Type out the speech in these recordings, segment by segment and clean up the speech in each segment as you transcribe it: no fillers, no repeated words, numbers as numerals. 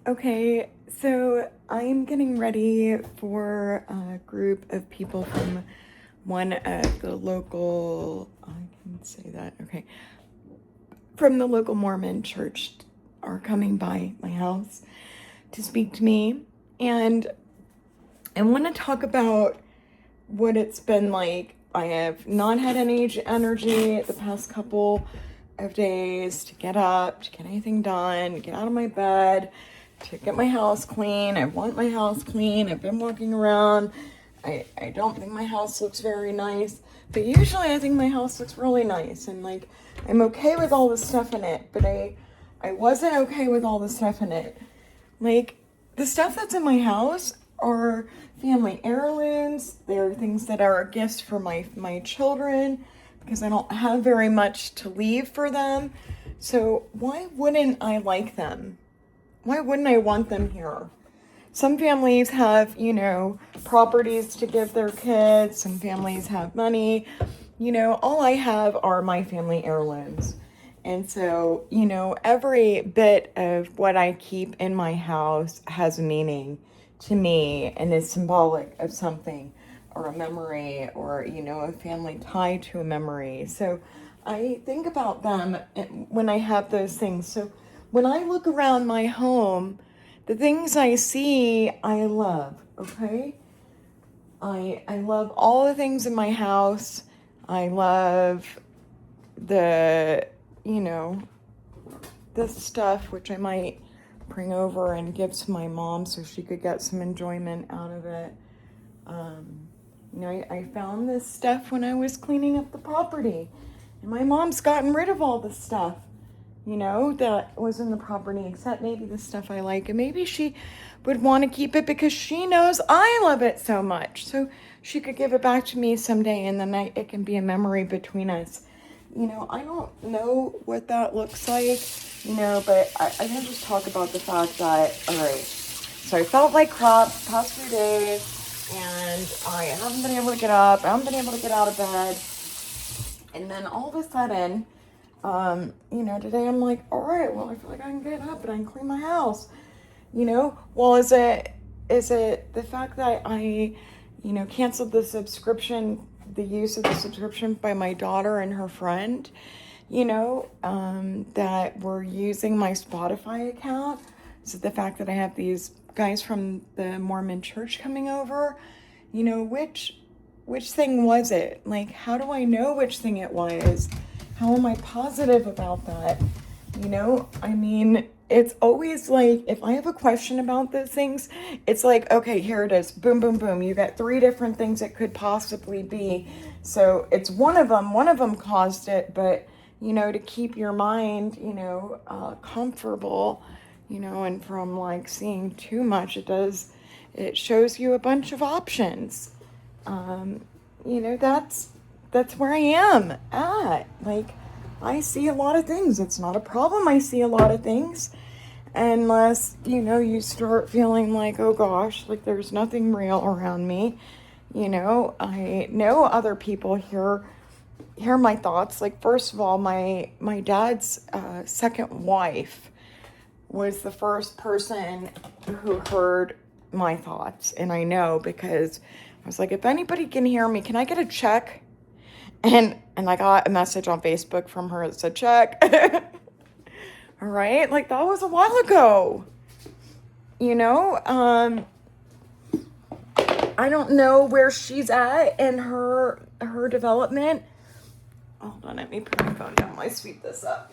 Okay, so I'm getting ready for a group of people from one of the local, I can say that, okay, from the local Mormon church are coming by my house to speak to me. And I want to talk about what it's been like. I have not had any energy the past couple of days to get up, to get anything done, get out of my bed, to get my house clean. I want my house clean. I've been walking around. I don't think my house looks very nice, but usually I think my house looks really nice, and like I'm okay with all the stuff in it, but I wasn't okay with all the stuff in it. Like, the stuff that's in my house are family heirlooms. They're things that are gifts for my children because I don't have very much to leave for them. So why wouldn't I like them? Why wouldn't I want them here? Some families have, properties to give their kids. Some families have money. All I have are my family heirlooms. And so, every bit of what I keep in my house has meaning to me and is symbolic of something or a memory or, a family tie to a memory. So I think about them when I have those things. So when I look around my home, the things I see, I love, okay? I love all the things in my house. I love the, the stuff which I might bring over and give to my mom so she could get some enjoyment out of it. I found this stuff when I was cleaning up the property. And my mom's gotten rid of all the stuff, that was in the property, except maybe the stuff I like. And maybe she would want to keep it because she knows I love it so much. So she could give it back to me someday, and then it can be a memory between us. I don't know what that looks like, but I can just talk about the fact that, all right, so I felt like crap the past few days, and I haven't been able to get up. I haven't been able to get out of bed. And then all of a sudden, today I'm like, all right, well, I feel like I can get up and I can clean my house. Well, is it the fact that I, canceled the subscription, the use of the subscription by my daughter and her friend, that were using my Spotify account? Is it the fact that I have these guys from the Mormon church coming over? Which thing was it? Like, how do I know which thing it was? How am I positive about that? It's always like, if I have a question about those things, it's like, okay, here it is. Boom, boom, boom. You got 3 different things it could possibly be. So it's one of them caused it, but, to keep your mind, comfortable, and from like seeing too much, it shows you a bunch of options. That's where I am at. Like, I see a lot of things. It's not a problem. I see a lot of things. Unless, you start feeling like, oh gosh, like there's nothing real around me. I know other people hear my thoughts. Like, first of all, my dad's second wife was the first person who heard my thoughts. And I know because I was like, if anybody can hear me, can I get a check? And I got a message on Facebook from her that said check. All right, like that was a while ago. I don't know where she's at in her development. Hold on, let me put my phone down while I sweep this up.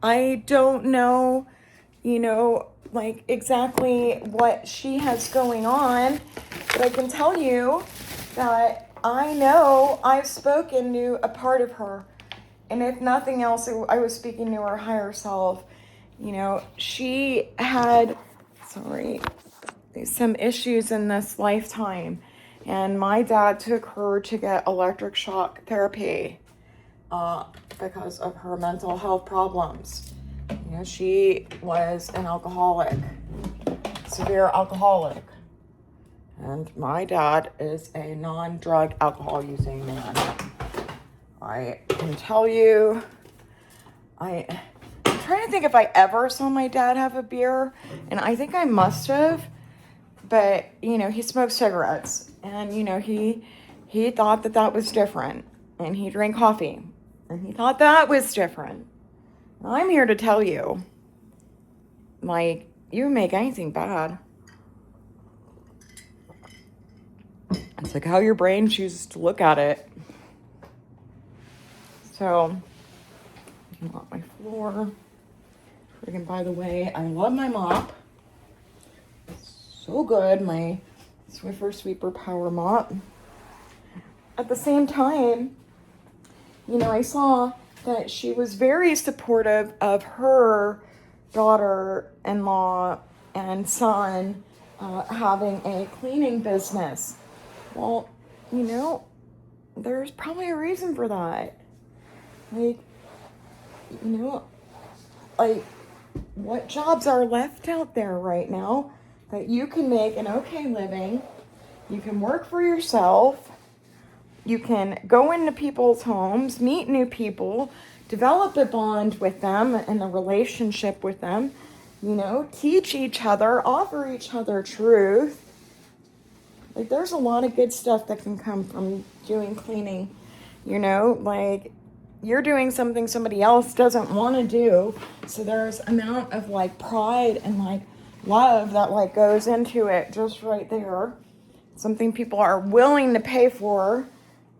I don't know, like exactly what she has going on, but I can tell you that I know I've spoken to a part of her. And if nothing else, I was speaking to her higher self. She had, some issues in this lifetime. And my dad took her to get electric shock therapy. Because of her mental health problems. She was an alcoholic, severe alcoholic. And my dad is a non-drug alcohol using man. I can tell you, I'm trying to think if I ever saw my dad have a beer, and I think I must have, but, you know, he smoked cigarettes, and, you know, he thought that that was different, and he drank coffee, and he thought that was different. Well, I'm here to tell you, like, you make anything bad. It's like how your brain chooses to look at it. So, I want my floor. Friggin', by the way, I love my mop. It's so good, my Swiffer Sweeper Power Mop. At the same time, you know, I saw that she was very supportive of her daughter-in-law and son having a cleaning business. Well, you know, there's probably a reason for that. Like, you know, like, what jobs are left out there right now that you can make an okay living? You can work for yourself. You can go into people's homes, meet new people, develop a bond with them and a relationship with them, you know, teach each other, offer each other truth. Like, there's a lot of good stuff that can come from doing cleaning, you know, like, you're doing something somebody else doesn't want to do, so there's amount of, like, pride and, like, love that, like, goes into it just right there. Something people are willing to pay for,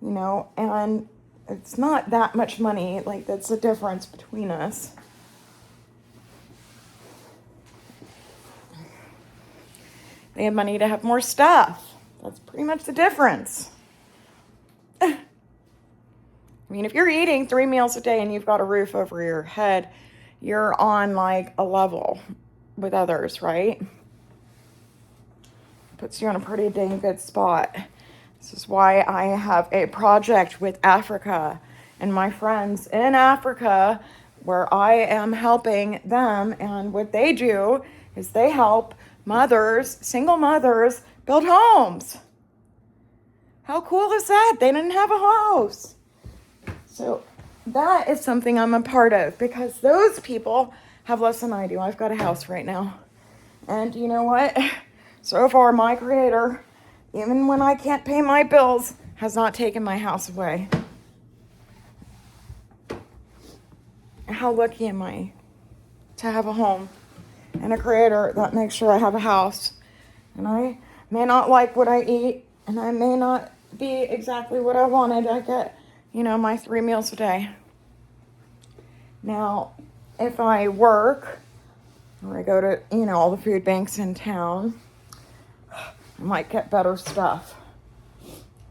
you know, and it's not that much money. Like, that's the difference between us. They have money to have more stuff. That's pretty much the difference. I mean, if you're eating 3 meals a day and you've got a roof over your head, you're on, like, a level with others, right? Puts you in a pretty dang good spot. This is why I have a project with Africa and my friends in Africa where I am helping them, and what they do is they help mothers, single mothers, build homes. How cool is that? They didn't have a house. So that is something I'm a part of, because those people have less than I do. I've got a house right now. And you know what? So far, my Creator, even when I can't pay my bills, has not taken my house away. How lucky am I to have a home and a Creator that makes sure I have a house. And I may not like what I eat, and I may not be exactly what I wanted. I get, you know, my 3 meals a day. Now, if I work, or I go to, you know, all the food banks in town, I might get better stuff.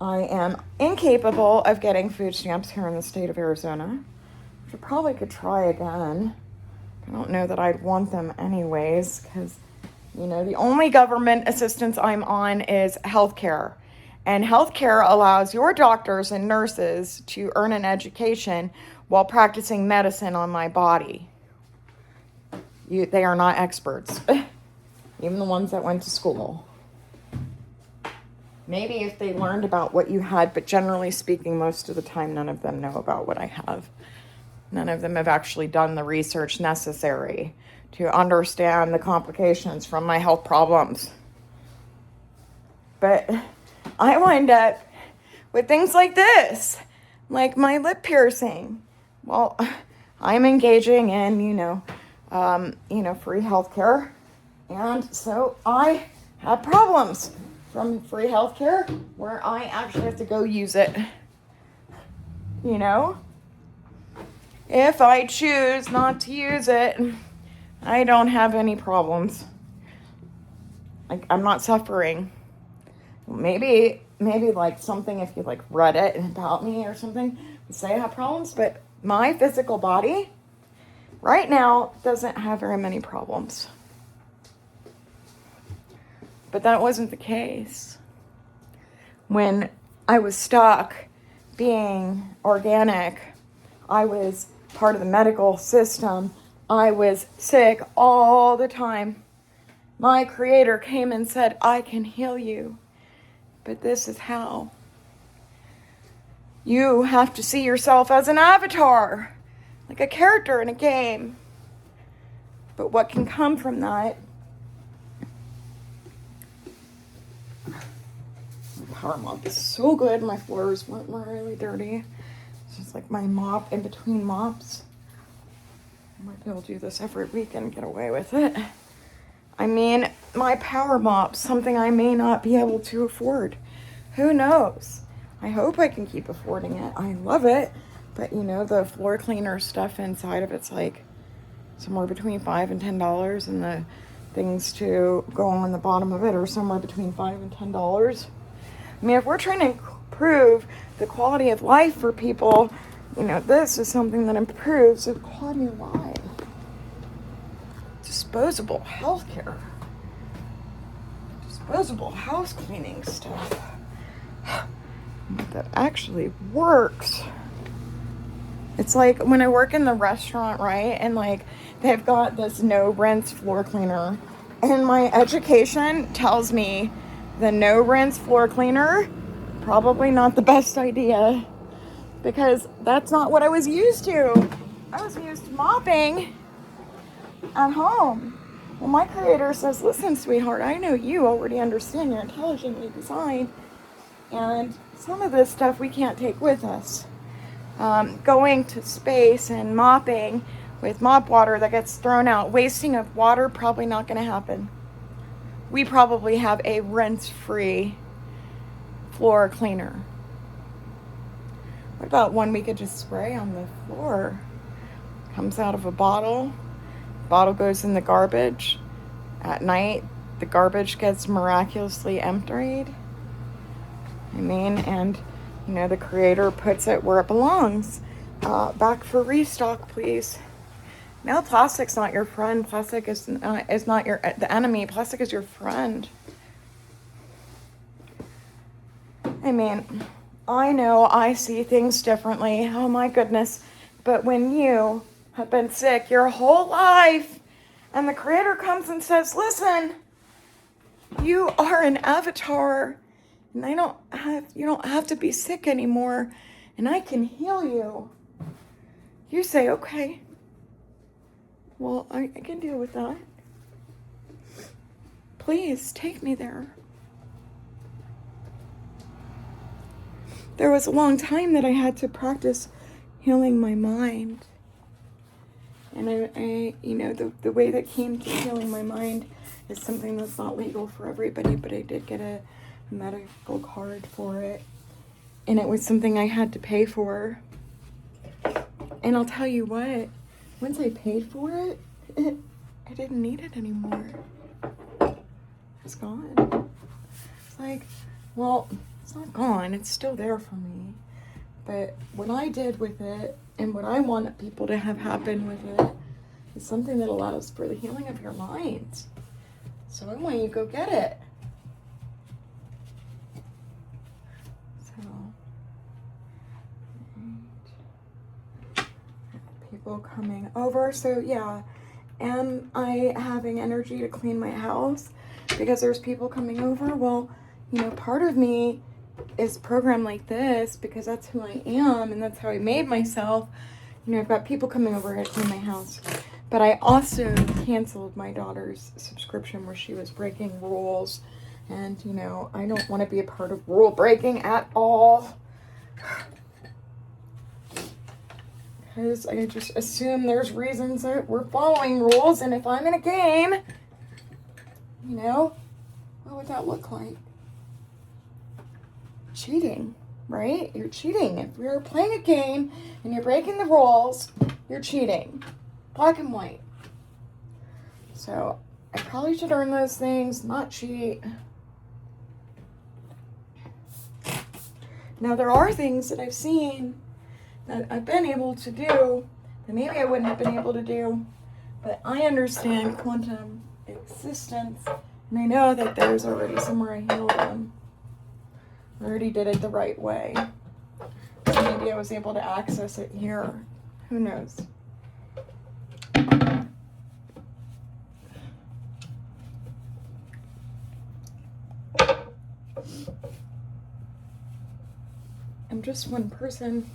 I am incapable of getting food stamps here in the state of Arizona, which I probably could try again. I don't know that I'd want them anyways, because, you know, the only government assistance I'm on is healthcare. And healthcare allows your doctors and nurses to earn an education while practicing medicine on my body. They are not experts, even the ones that went to school. Maybe if they learned about what you had, but generally speaking, most of the time, none of them know about what I have. None of them have actually done the research necessary to understand the complications from my health problems. But I wind up with things like this, like my lip piercing. Well, I'm engaging in, free healthcare, and so I have problems from free healthcare where I actually have to go use it. You know, if I choose not to use it, I don't have any problems. Like, I'm not suffering. Maybe like something, if you like read it about me or something, would say I have problems, but my physical body right now doesn't have very many problems. But that wasn't the case when I was stuck being organic. I was part of the medical system. I was sick all the time. My Creator came and said, I can heal you. but this is how. You have to see yourself as an avatar, like a character in a game. But what can come from that? My power mop is so good. My floors weren't really dirty. It's just like my mop in between mops. I might be able to do this every week and get away with it. I mean, my power mop, something I may not be able to afford. Who knows? I hope I can keep affording it. I love it. But you know, the floor cleaner stuff inside of it's like somewhere between $5 and $10, and the things to go on the bottom of it are somewhere between $5 and $10. I mean, if we're trying to improve the quality of life for people, you know, this is something that improves the quality of life. Disposable healthcare. Disposable house cleaning stuff. That actually works. It's like when I work in the restaurant, right? And like they've got this no rinse floor cleaner. And my education tells me the no rinse floor cleaner, probably not the best idea. Because that's not what I was used to. I was used to mopping at home. Well, my creator says, listen, sweetheart, I know you already understand, you're intelligently designed. And some of this stuff we can't take with us. Going to space and mopping with mop water that gets thrown out, wasting of water, probably not going to happen. We probably have a rinse-free floor cleaner. What about one we could just spray on the floor? Comes out of a bottle. Bottle goes in the garbage. At night, the garbage gets miraculously emptied. I mean, and you know, the creator puts it where it belongs. Back for restock, please. No, plastic's not your friend. Plastic is not the enemy. Plastic is your friend. I mean, I know I see things differently. Oh my goodness. But when you have been sick your whole life and the creator comes and says, listen, you are an avatar and you don't have to be sick anymore and I can heal you. You say, okay, well, I can deal with that. Please take me there. There was a long time that I had to practice healing my mind. And I you know, the way that came to healing my mind is something that's not legal for everybody, but I did get a medical card for it. And it was something I had to pay for. And I'll tell you what, once I paid for it, I didn't need it anymore. It's gone. It's like, well, it's not gone. It's still there for me. But what I did with it and what I want people to have happen with it is something that allows for the healing of your mind. So I want you to go get it. People coming over. So yeah, am I having energy to clean my house because there's people coming over? Well, you know, part of me is programmed like this because that's who I am and that's how I made myself. You know, I've got people coming over to clean my house. But I also canceled my daughter's subscription where she was breaking rules. And, you know, I don't want to be a part of rule breaking at all. Because I just assume there's reasons that we're following rules. And if I'm in a game, you know, what would that look like? Cheating, right? You're cheating. If you're playing a game and you're breaking the rules, you're cheating. Black and white. So I probably should earn those things, not cheat. Now there are things that I've seen that I've been able to do that maybe I wouldn't have been able to do, but I understand quantum existence and I know that there's already somewhere I healed them. I already did it the right way. So maybe I was able to access it here. Who knows? I'm just one person.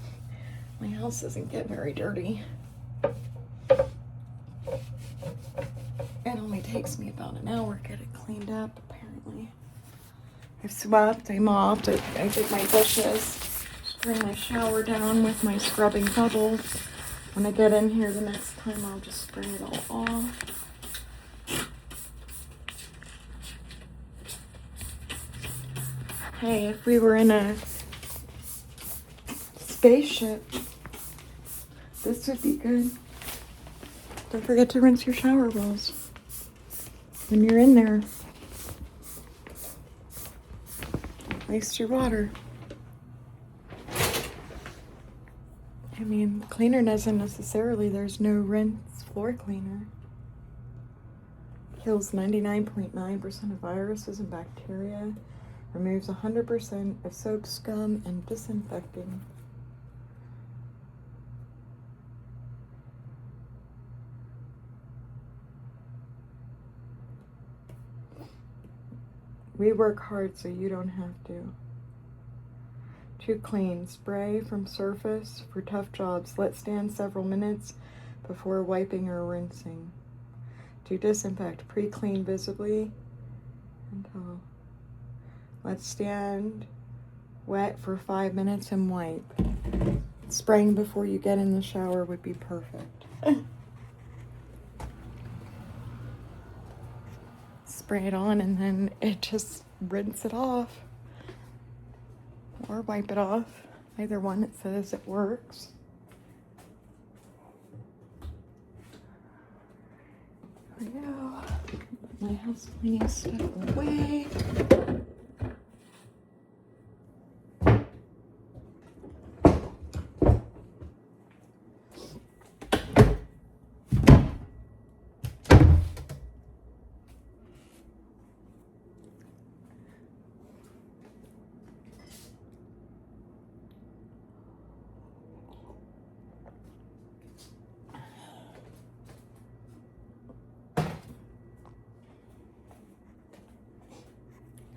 My house doesn't get very dirty. It only takes me about an hour to get it cleaned up, apparently. I've swept, I mopped, I did my dishes. Bring my shower down with my scrubbing bubbles. When I get in here the next time, I'll just spray it all off. Hey, if we were in a spaceship, this would be good. Don't forget to rinse your shower balls when you're in there. Waste your water. I mean, cleaner doesn't necessarily, there's no rinse floor cleaner. Kills 99.9% of viruses and bacteria. Removes 100% of soap, scum, and disinfecting. We work hard so you don't have to. To clean, spray from surface for tough jobs. Let stand several minutes before wiping or rinsing. To disinfect, pre-clean visibly until let stand wet for 5 minutes and wipe. Spraying before you get in the shower would be perfect. Spray it on and then it just rinse it off. Or wipe it off. Either one, it says it works. There we go. Put my house cleaning stuff away.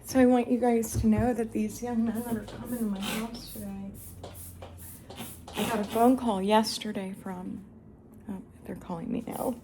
So I want you guys to know that these young men that are coming to my house today, I got a phone call yesterday from, oh, they're calling me now.